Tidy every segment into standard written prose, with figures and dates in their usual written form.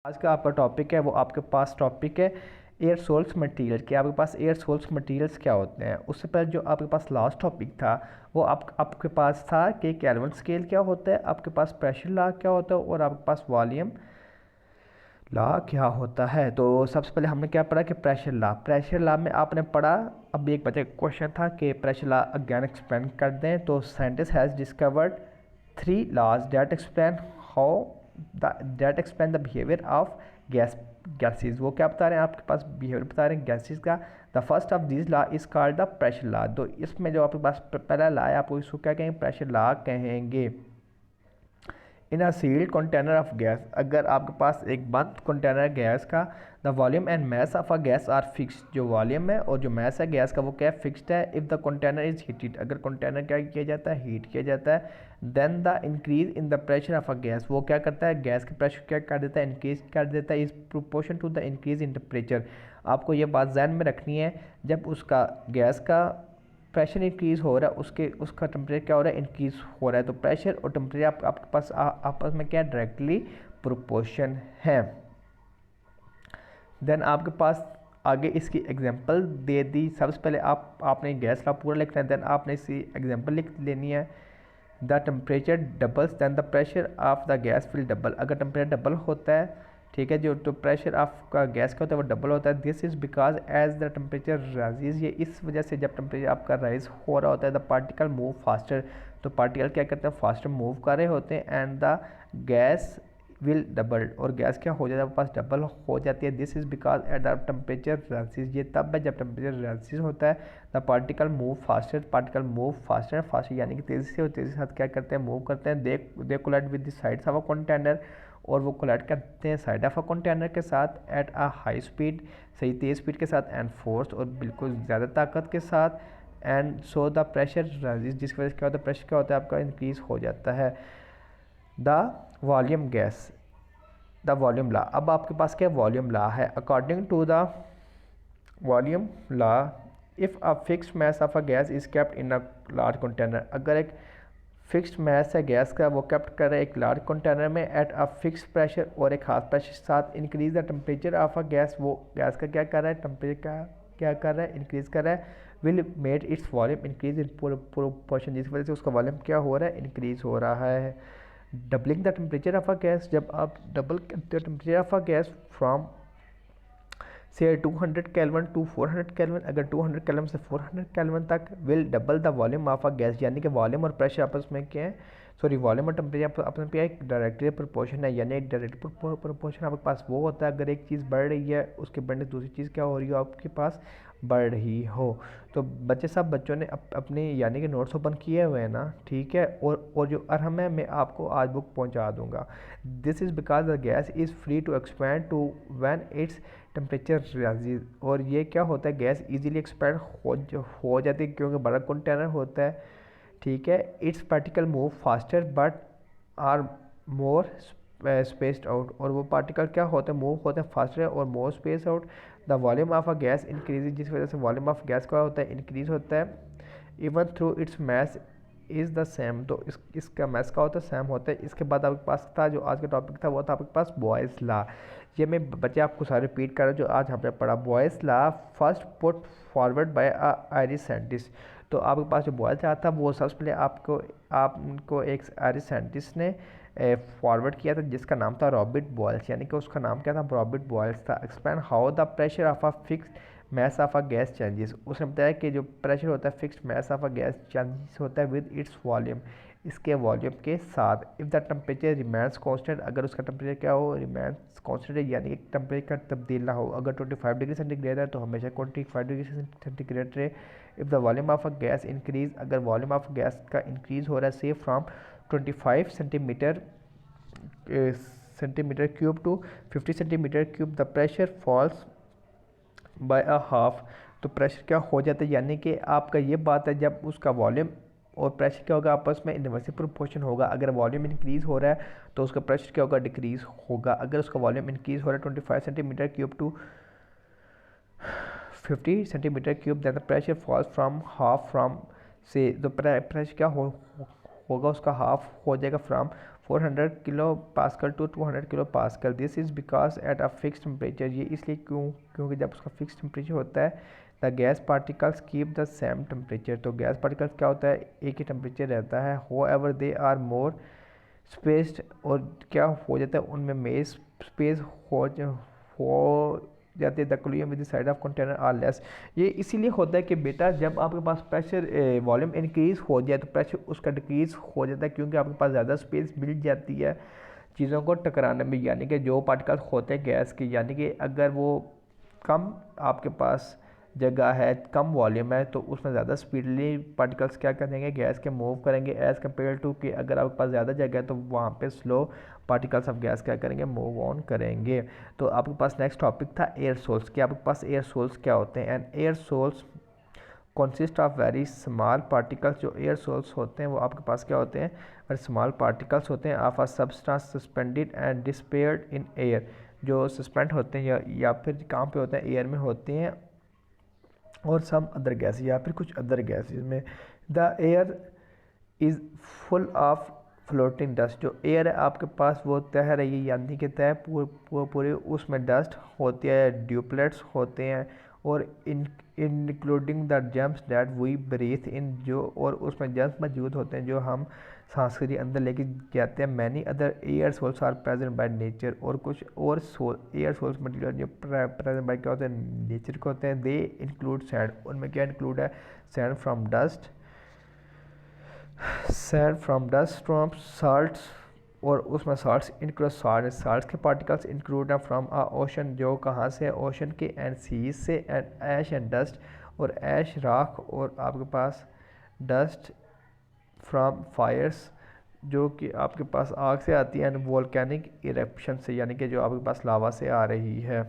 आज का आपका टॉपिक है वो आपके पास टॉपिक है एयर सोल्स मटेरियल के। आपके पास एयर सोल्स मटेरियल्स क्या होते हैं। उससे पहले जो आपके पास लास्ट टॉपिक था वो आपके पास था कि केल्विन स्केल क्या होता है, आपके पास प्रेशर लॉ क्या होता है और आपके पास वॉल्यूम लॉ क्या होता है। तो सबसे पहले हमने क्या पढ़ा कि प्रेशर लॉ में आपने पढ़ा। अब एक बच्चे का क्वेश्चन था कि प्रेशर लॉ अगेन एक्सप्लेन कर दें। तो scientist has discovered 3 laws that explain how that explain the behavior of gases। वो क्या बता रहे हैं, आपके पास बिहेवियर बता रहे हैं गैसेस का। The first of this law is called the pressure law. तो इसमें जो आपके पास पहला लॉ है आपको इसको क्या कहेंगे, प्रेशर लॉ कहेंगे। In a sealed container of gas, अगर आपके पास एक बंद कंटेनर गैस का, the volume and mass of a gas are fixed. जो वॉल्यूम है और जो मैस है गैस का वो क्या फिक्स्ड है। If the container is heated, अगर कंटेनर क्या किया जाता है, हीट किया जाता है, then the increase in the pressure of a gas, वो क्या करता है, गैस के प्रेशर क्या कर देता है, इंक्रीज कर देता है, is proportion to the increase in temperature. आपको ये बात ध्यान में रखनी है, जब उसका गैस का प्रेशर इंक्रीज़ हो रहा है उसका टेम्परेचर क्या हो रहा है, इंक्रीज़ हो रहा है। तो प्रेशर और टेम्परेचर आपके पास आपस में क्या डायरेक्टली प्रोपोर्शन है। देन आपके पास आगे इसकी एग्जांपल दे दी। सबसे पहले आपने गैस लॉ पूरा लिखना है, देन आपने इसकी एग्जांपल लिख लेनी है। The temperature doubles than the pressure of the gas will double. अगर टेम्परेचर डबल होता है, ठीक है, जो तो प्रेशर आपका गैस का होता है वो डबल होता है। This is because as the temperature rises, ये इस वजह से जब टेम्परेचर आपका राइज हो रहा होता है, द पार्टिकल मूव फास्टर, तो पार्टिकल क्या करते हैं, फास्टर मूव कर रहे होते हैं। And the gas will double, और गैस क्या हो जाता है, पास डबल हो जाती है। This is because at the temperature rises, ये तब है जब टेम्परेचर राइजेज होता है। The particle move faster, particle move faster, faster यानी कि तेज़ी से, और तेज़ी के साथ क्या करते हैं, मूव करते हैं। They collide with the sides of a container, और वो कोलाइड करते हैं साइड ऑफ अ कंटेनर के साथ एट अ हाई स्पीड, सही तेज़ स्पीड के साथ, एंड फोर्स, और बिल्कुल ज़्यादा ताकत के साथ। And so the pressure rises, जिसकी वजह से क्या होता है, प्रेशर क्या होता है आपका इंक्रीज हो जाता है। The volume gas, the volume law, अब आपके पास क्या वॉल्यूम लॉ है। According to the volume law, if a fixed mass of a gas is kept in a large container, अगर एक फिक्स्ड मास है गैस का वो केप्ट कर रहा है एक लार्ज कंटेनर में एट अ फिक्स्ड प्रेशर, और एक खास प्रेशर के साथ, increase the temperature of a gas, वो गैस का क्या कर रहा है, टेम्परेचर का क्या कर रहा है, इंक्रीज कर रहा है। Will made its volume increase in proportion, जिसकी वजह से उसका वॉल्यूम क्या हो रहा है, इंक्रीज हो रहा है। Doubling the temperature of a gas, जब आप डबल करते हो temperature of a gas from से 200 केल्विन टू 400 केल्विन, अगर 200 केल्विन से 400 केल्विन तक, will double the volume of a gas, यानी कि वॉल्यूम और प्रेशर आपस में क्या है, सॉरी वॉल्यूम और टेम्परेचर आपस में क्या एक डायरेक्टली प्रोपोर्शन है। यानी एक डायरेक्ट प्रोपोर्शन आपके पास वो होता है अगर एक चीज़ बढ़ रही है उसके बढ़ने से दूसरी चीज़ क्या हो रही हो, आपके पास बढ़ रही हो। तो बच्चे सब बच्चों ने अपने यानी कि नोट्स ओपन किए हुए हैं ना, ठीक है, और जो अरहम है मैं आपको आज बुक पहुंचा दूंगा। This is because the gas is free to expand to when its temperature rises, और ये क्या होता है, गैस इजीली एक्सपैंड हो जाती है क्योंकि बड़ा कंटेनर होता है, ठीक है। Its particle move faster but are more spaced out, और वो पार्टिकल क्या होते हैं, मूव होते हैं फास्टर और more space out. The volume of a gas increase, जिस वजह से वॉल्यूम ऑफ गैस क्या होता है, इंक्रीज होता है। Even through its mass is the same, तो इसका मैस का होता है सेम होता है। इसके बाद आपके पास था जो आज का टॉपिक था वो था आपके पास बॉयज़ लॉ। ये मैं बच्चे आपको सारे रिपीट कर रहा हूँ जो आज हमने पढ़ा। Boys law first put forward bye अ आयरिश साइंटिस्ट, तो आपके पास जो बॉयज़ लॉ था वो सबसे पहले आपको एक आयरिश साइंटिस्ट ने फॉरवर्ड किया था जिसका नाम था रॉबर्ट बॉयल्स, यानी कि उसका नाम क्या था, रॉबर्ट बॉयल्स था। Explain how the pressure of a fix mess of a gas changes, उसने बताया कि जो प्रेशर होता है fixed mess of a gas changes होता है विद इट्स वॉल्यूम, इसके वॉल्यूम के साथ। If the temperature remains constant, अगर उसका टेम्परेचर क्या हो, रिमेंस कांस्टेंट है यानी कि टेम्परेचर तब्दील ना हो। अगर 25 डिग्री सेंटीग्रेड है तो हमेशा 25 डिग्री सेंटीग्रेड रहे। If the volume of a gas increase, अगर वॉल्यूम ऑफ गैस का इंक्रीज हो रहा है से from 25 centimetre cube to 50 centimetre cube, the pressure falls by a half, तो प्रेशर क्या हो जाता है, यानी कि आपका ये बात है जब उसका वॉल्यूम और प्रेशर क्या होगा आपस में इनवर्सली प्रोपोर्शन होगा। अगर वॉल्यूम इंक्रीज हो रहा है तो उसका प्रेशर क्या होगा, डिक्रीज होगा। अगर उसका वॉल्यूम इंक्रीज हो रहा है 25 centimetre cube to 50 centimetre cube, then the pressure falls from half from से, तो प्रेशर क्या होगा उसका हाफ हो जाएगा from 400 kilo pascal to 200 kilo pascal. This is because at a fix temperature, ये इसलिए क्योंकि जब उसका फिक्स टेम्परेचर होता है the gas particles keep the same temperature, तो गैस पार्टिकल्स क्या होता है एक ही टेम्परेचर रहता है। हो ever they are more spaced, और क्या हो जाता है उनमें मेज स्पेस हो जाती है। The column with the side of container are less, ये इसीलिए होता है कि बेटा जब आपके पास प्रेशर वॉल्यूम इंक्रीज़ हो जाए तो प्रेशर उसका डिक्रीज़ हो जाता है, क्योंकि आपके पास ज़्यादा स्पेस मिल जाती है चीज़ों को टकराने में। यानी कि जो पार्टिकल्स होते हैं गैस के, यानी कि अगर वो कम आपके पास जगह है, कम वॉल्यूम है, तो उसमें ज़्यादा स्पीडली पार्टिकल्स क्या करेंगे गैस के मूव करेंगे एज़ कम्पेयर टू कि अगर आपके पास ज़्यादा जगह है तो वहाँ पे स्लो पार्टिकल्स ऑफ गैस क्या करेंगे मूव ऑन करेंगे। तो आपके पास नेक्स्ट टॉपिक था एयर सोल्स कि आपके पास एयर सोल्स क्या होते हैं। And aerosols consist of very small particles, जो एयर सोल्स होते हैं वो आपके पास क्या होते हैं वेरी स्मॉल पार्टिकल्स होते हैं of a substance suspended and despaired in air, जो सस्पेंड होते हैं या फिर कहाँ पे होते हैं एयर में होते हैं, और सम अदर गैस या फिर कुछ अदर गैसेज में। The air is full of floating dust, जो एयर है आपके पास वो तह रही है, यानी कि तह पूरे उसमें डस्ट होती है, ड्यूप्लेट्स होते हैं, और including the jumps that we breathe in, जो और उसमें जम्स मौजूद होते हैं जो हम सांस के लिए अंदर लेके जाते हैं। Many other aerosols are present by nature, और कुछ और एयर सोल्स मटीरियल जो प्रेजेंट बाय क्या होते हैं नेचर को होते हैं। दे इंक्लूड सैंड, उनमें क्या इंक्लूड है sand from dust, sand from dust from salts, और उसमें साल्ट्स इंक्लूड साल्ट्स के पार्टिकल्स इंक्लूड हैं फ्रॉम आ ओशन, जो कहाँ से ओशन के, एंड सीज से, एंड ऐश एंड डस्ट, और ऐश राख, और आपके पास डस्ट फ्रॉम फायर्स जो कि आपके पास आग से आती है, एंड वोल्केनिक इरेप्शन से, यानी कि जो आपके पास लावा से आ रही है।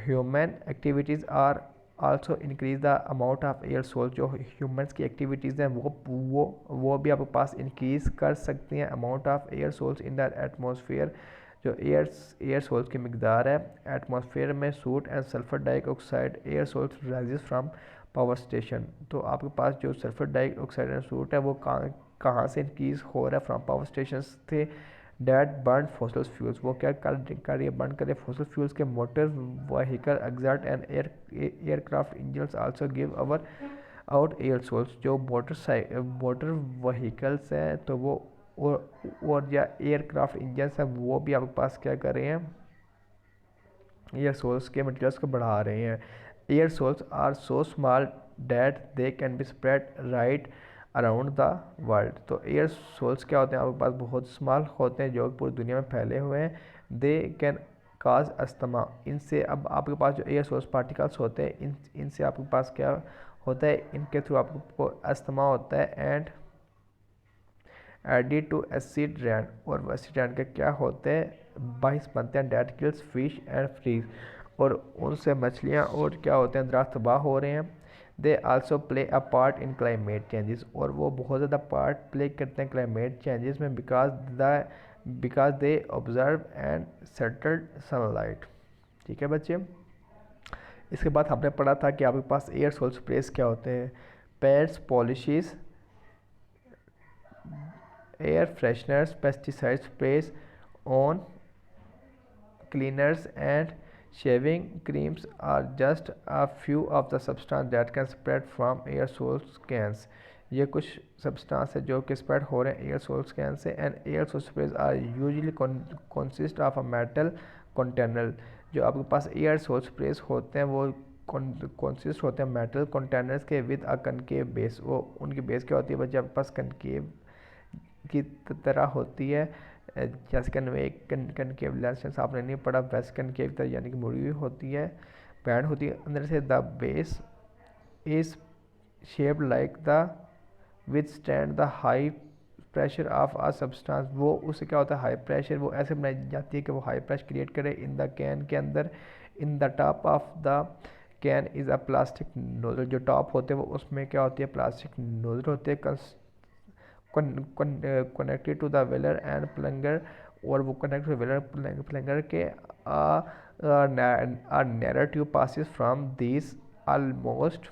Human activities are also increase the amount of aerosols, जो ह्यूमंस की एक्टिविटीज़ हैं वो भी आपके पास इंक्रीज़ कर सकती हैं amount of aerosols in the atmosphere, जो एयर सोल्स की मकदार है एटमॉस्फेयर में। Soot and sulphur dioxide aerosols rises from power station, तो आपके पास जो सल्फर डाइऑक्साइड एंड सूट है वो कहाँ से इंक्रीज़ हो रहा है फ्राम पावर स्टेशन थे डैट बर्न फॉसल फ्यूल्स, वो क्या कर रही है बर्न करे फॉसल फ्यूल्स के motor vehicle exhaust and aircraft engines also give our out aerosols, जो मोटर व्हीकल्स हैं तो वो और या एयरक्राफ्ट इंजन्स हैं वो भी आपके पास क्या कर रहे हैं एयर सोल्स के मटेरियल्स को बढ़ा रहे हैं। Aerosols are so small that they can be spread right around the world, तो एयर सोल्स क्या होते हैं आपके पास बहुत स्मॉल होते हैं जो पूरी दुनिया में फैले हुए हैं। दे कैन काज अस्थमा, इनसे अब आपके पास जो एयर सोल्स पार्टिकल्स होते हैं इनसे आपके पास क्या होता है इनके थ्रू आपको अस्थमा होता है। एंड एडिड टू एसिड रैन, और एसिड रैन के क्या होते हैं बाइस बनते हैं that kills fish and trees, और उनसे मछलियाँ और क्या होते हैं दराज तबाह हो रहे हैं। They also play a part in climate changes, और वो बहुत ज़्यादा पार्ट प्ले करते हैं क्लाइमेट चेंजेस में because they observe and settled sunlight. ठीक है बच्चे, इसके बाद हमने पढ़ा था कि आपके पास एयर सोल स्प्रेस क्या होते हैं paints polishes air fresheners pesticide sprays on cleaners and shaving creams are just a few of the substances that can spread from aerosol cans, ये कुछ सब्सटेंस है जो कि स्प्रेड हो रहे हैं एयरसोल कैन से। And aerosol sprays are usually consist of a metal container, जो आपके पास एयरसोल स्प्रेज होते हैं वो कंसिस्ट होते हैं मेटल कंटेनर्स के विद अ कनकेव बेस, वो उनकी बेस क्या होती है बच्चे आपके पास कनकेव की तरह होती है, जैसे कनकेव लेंस आपने नहीं पढ़ा वैसे कनकेव तरह यानी कि मुड़ी हुई होती है बैंड होती है अंदर से। The base is shaped like the withstand the high pressure of a substance, वो उससे क्या होता है हाई प्रेशर वो ऐसे बनाई जाती है कि वो हाई प्रेशर क्रिएट करे इन द कैन के अंदर। In the top of the can is a plastic nozzle, जो टॉप होते हैं वो उसमें क्या होती है प्लास्टिक नोजल होते हैं connected to the valve and plunger, और वो कनेक्ट वेलर प्लंगर के narrow tube passes from this almost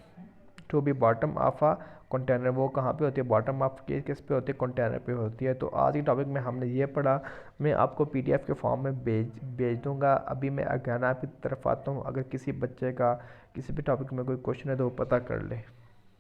to be bottom of a container वो कहाँ पे होती है, बॉटम ऑफ के किस पे होती है, कंटेनर पे होती है। तो आज के टॉपिक में हमने ये पढ़ा। मैं आपको पीडीएफ के फॉर्म में भेज दूंगा। अभी मैं अज्ञान आपकी तरफ आता हूँ। अगर किसी बच्चे का किसी भी टॉपिक में कोई क्वेश्चन है तो वो पता कर ले।